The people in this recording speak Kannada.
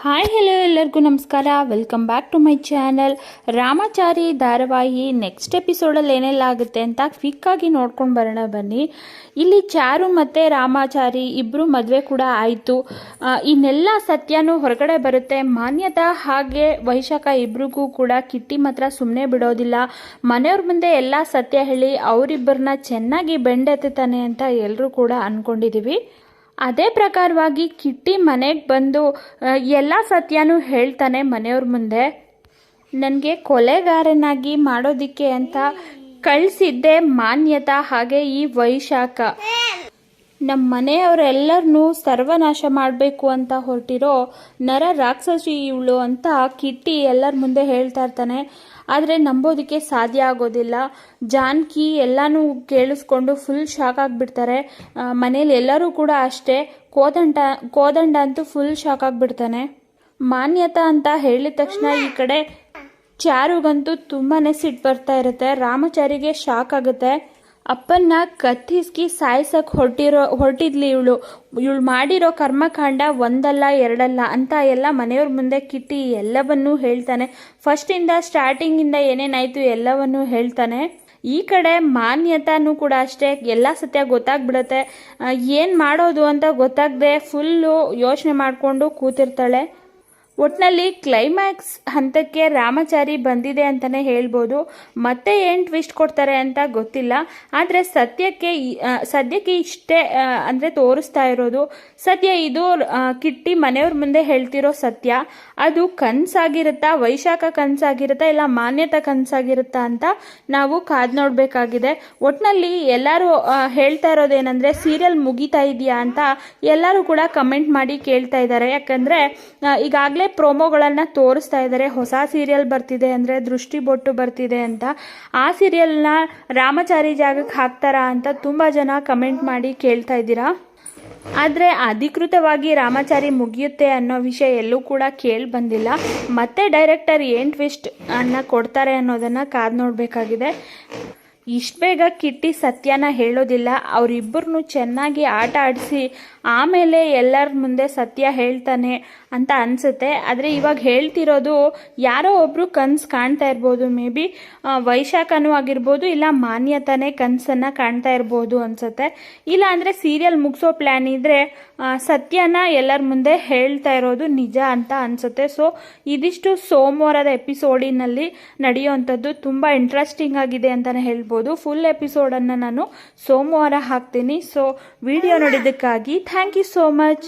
ಹಾಯ್ ಹೆಲೋ ಎಲ್ಲರಿಗೂ ನಮಸ್ಕಾರ. Welcome back to my channel. Ramachari ಧಾರಾವಾಹಿ ನೆಕ್ಸ್ಟ್ ಎಪಿಸೋಡಲ್ಲಿ ಏನೆಲ್ಲ ಆಗುತ್ತೆ ಅಂತ ಕ್ವಿಕ್ಕಾಗಿ ನೋಡ್ಕೊಂಡು ಬರೋಣ ಬನ್ನಿ. ಇಲ್ಲಿ ಚಾರು ಮತ್ತು ರಾಮಾಚಾರಿ ಇಬ್ಬರು ಮದುವೆ ಕೂಡ ಆಯಿತು. ಇನ್ನೆಲ್ಲ ಸತ್ಯನೂ ಹೊರಗಡೆ ಬರುತ್ತೆ. ಮಾನ್ಯತಾ ಹಾಗೆ ವೈಶಾಖ ಇಬ್ರಿಗೂ ಕೂಡ ಕಿಟ್ಟಿ ಮಾತ್ರ ಸುಮ್ಮನೆ ಬಿಡೋದಿಲ್ಲ. ಮನೆಯವ್ರ ಮುಂದೆ ಎಲ್ಲ ಸತ್ಯ ಹೇಳಿ ಅವರಿಬ್ಬರನ್ನ ಚೆನ್ನಾಗಿ ಬೆಂಡೆತ್ತಾನೆ ಅಂತ ಎಲ್ಲರೂ ಕೂಡ ಅಂದ್ಕೊಂಡಿದ್ದೀವಿ. ಅದೇ ಪ್ರಕಾರವಾಗಿ ಕಿಟ್ಟಿ ಮನೆಗೆ ಬಂದು ಎಲ್ಲ ಸತ್ಯನೂ ಹೇಳ್ತಾನೆ ಮನೆಯವ್ರ ಮುಂದೆ. ನನಗೆ ಕೊಲೆಗಾರನಾಗಿ ಮಾಡೋದಿಕ್ಕೆ ಅಂತ ಕಳಿಸಿದ್ದೆ ಮಾನ್ಯತಾ ಹಾಗೆ ಈ ವೈಶಾಖ. ನಮ್ಮ ಮನೆಯವರೆಲ್ಲರನ್ನೂ ಸರ್ವನಾಶ ಮಾಡಬೇಕು ಅಂತ ಹೊರಟಿರೋ ನರ ರಾಕ್ಷಸಿ ಇವಳು ಅಂತ ಕಿಟ್ಟಿ ಎಲ್ಲರ ಮುಂದೆ ಹೇಳ್ತಾ ಇರ್ತಾನೆ. ಆದರೆ ನಂಬೋದಕ್ಕೆ ಸಾಧ್ಯ ಆಗೋದಿಲ್ಲ. ಜಾನಕಿ ಎಲ್ಲನೂ ಕೇಳಿಸ್ಕೊಂಡು ಫುಲ್ ಶಾಕ್ ಆಗಿಬಿಡ್ತಾರೆ. ಮನೇಲಿ ಎಲ್ಲರೂ ಕೂಡ ಅಷ್ಟೇ. ಕೋದಂಡ ಅಂತೂ ಫುಲ್ ಶಾಕ್ ಆಗಿಬಿಡ್ತಾನೆ. ಮಾನ್ಯತಾ ಅಂತ ಹೇಳಿದ ತಕ್ಷಣ ಈ ಕಡೆ ಚಾರುಗಂತೂ ತುಂಬಾ ಸಿಟ್ಟು ಬರ್ತಾ ಇರುತ್ತೆ. ರಾಮಾಚಾರಿಗೆ ಶಾಕ್ ಆಗುತ್ತೆ. ಅಪ್ಪನ್ನ ಕತ್ತಿಸ್ಕಿ ಸಾಯಿಸಕ್ಕೆ ಹೊರಟಿದ್ಲಿ ಇವಳು ಮಾಡಿರೋ ಕರ್ಮಕಾಂಡ ಒಂದಲ್ಲ ಎರಡಲ್ಲ ಅಂತ ಎಲ್ಲ ಮನೆಯವ್ರ ಮುಂದೆ ಕಿಟ್ಟಿ ಎಲ್ಲವನ್ನೂ ಹೇಳ್ತಾನೆ. ಫಸ್ಟಿಂದ ಸ್ಟಾರ್ಟಿಂಗಿಂದ ಏನೇನಾಯಿತು ಎಲ್ಲವನ್ನೂ ಹೇಳ್ತಾನೆ. ಈ ಕಡೆ ಮಾನ್ಯತಾನೂ ಕೂಡ ಅಷ್ಟೇ. ಎಲ್ಲ ಸತ್ಯ ಗೊತ್ತಾಗ್ಬಿಡುತ್ತೆ. ಏನು ಮಾಡೋದು ಅಂತ ಗೊತ್ತಾಗದೆ ಫುಲ್ಲು ಯೋಚನೆ ಮಾಡಿಕೊಂಡು ಕೂತಿರ್ತಾಳೆ. ಒಟ್ಟಿನಲ್ಲಿ ಕ್ಲೈಮ್ಯಾಕ್ಸ್ ಹಂತಕ್ಕೆ ರಾಮಾಚಾರಿ ಬಂದಿದೆ ಅಂತಲೇ ಹೇಳ್ಬೋದು. ಮತ್ತೆ ಏನು ಟ್ವಿಸ್ಟ್ ಕೊಡ್ತಾರೆ ಅಂತ ಗೊತ್ತಿಲ್ಲ. ಆದರೆ ಸದ್ಯಕ್ಕೆ ಇಷ್ಟೇ ಅಂದರೆ ತೋರಿಸ್ತಾ ಇರೋದು ಸದ್ಯ. ಇದು ಕಿಟ್ಟಿ ಮನೆಯವ್ರ ಮುಂದೆ ಹೇಳ್ತಿರೋ ಸತ್ಯ. ಅದು ಕನಸಾಗಿರುತ್ತಾ, ವೈಶಾಖ ಕನಸಾಗಿರುತ್ತಾ, ಇಲ್ಲ ಮಾನ್ಯತಾ ಕನಸಾಗಿರುತ್ತಾ ಅಂತ ನಾವು ಕಾದು ನೋಡಬೇಕಾಗಿದೆ. ಒಟ್ಟಿನಲ್ಲಿ ಎಲ್ಲರೂ ಹೇಳ್ತಾ ಇರೋದೇನೆಂದರೆ ಸೀರಿಯಲ್ ಮುಗೀತಾ ಇದೆಯಾ ಅಂತ ಎಲ್ಲರೂ ಕೂಡ ಕಮೆಂಟ್ ಮಾಡಿ ಕೇಳ್ತಾ ಇದ್ದಾರೆ. ಯಾಕಂದರೆ ಈಗಾಗಲೇ ಪ್ರೋಮೋಗಳನ್ನು ತೋರಿಸ್ತಾ ಇದ್ದಾರೆ. ಹೊಸ ಸೀರಿಯಲ್ ಬರ್ತಿದೆ ಅಂದರೆ ದೃಷ್ಟಿ ಬೊಟ್ಟು ಬರ್ತಿದೆ ಅಂತ. ಆ ಸೀರಿಯಲ್ನ ರಾಮಾಚಾರಿ ಜಾಗಕ್ಕೆ ಹಾಕ್ತಾರಾ ಅಂತ ತುಂಬ ಜನ ಕಮೆಂಟ್ ಮಾಡಿ ಕೇಳ್ತಾ ಇದ್ದೀರಾ. ಆದರೆ ಅಧಿಕೃತವಾಗಿ ರಾಮಾಚಾರಿ ಮುಗಿಯುತ್ತೆ ಅನ್ನೋ ವಿಷಯ ಎಲ್ಲೂ ಕೂಡ ಕೇಳಿ ಬಂದಿಲ್ಲ. ಮತ್ತೆ ಡೈರೆಕ್ಟರ್ ಏನು ಟ್ವಿಸ್ಟ್ ಅನ್ನ ಕೊಡ್ತಾರೆ ಅನ್ನೋದನ್ನು ಕಾದು ನೋಡಬೇಕಾಗಿದೆ. ಇಷ್ಟು ಬೇಗ ಕಿಟ್ಟಿ ಸತ್ಯನ ಹೇಳೋದಿಲ್ಲ. ಅವರಿಬ್ಬರನ್ನು ಚೆನ್ನಾಗಿ ಆಟ ಆಡಿಸಿ ಆಮೇಲೆ ಎಲ್ಲರ ಮುಂದೆ ಸತ್ಯ ಹೇಳ್ತಾನೆ ಅಂತ ಅನಿಸುತ್ತೆ. ಆದರೆ ಇವಾಗ ಹೇಳ್ತಿರೋದು ಯಾರೋ ಒಬ್ಬರು ಕನಸು ಕಾಣ್ತಾ ಇರ್ಬೋದು. ಮೇ ಬಿ ವೈಶಾಖನೂ ಆಗಿರ್ಬೋದು, ಇಲ್ಲ ಮಾನ್ಯತಾನೇ ಕನಸನ್ನು ಕಾಣ್ತಾ ಇರ್ಬೋದು ಅನಿಸುತ್ತೆ. ಇಲ್ಲ ಅಂದರೆ ಸೀರಿಯಲ್ ಮುಗಿಸೋ ಪ್ಲ್ಯಾನ್ ಇದ್ದರೆ ಸತ್ಯನ ಎಲ್ಲರ ಮುಂದೆ ಹೇಳ್ತಾ ಇರೋದು ನಿಜ ಅಂತ ಅನಿಸುತ್ತೆ. ಸೊ ಇದಿಷ್ಟು ಸೋಮವಾರದ ಎಪಿಸೋಡಿನಲ್ಲಿ ನಡೆಯುವಂಥದ್ದು. ತುಂಬ ಇಂಟ್ರೆಸ್ಟಿಂಗ್ ಆಗಿದೆ ಅಂತಲೇ ಹೇಳ್ಬೋದು. ಫುಲ್ ಎಪಿಸೋಡನ್ನು ನಾನು ಸೋಮವಾರ ಹಾಕ್ತೀನಿ. ಸೊ ವಿಡಿಯೋ ನೋಡಿದ್ದಕ್ಕಾಗಿ ಥ್ಯಾಂಕ್ ಯು ಸೋ ಮಚ್.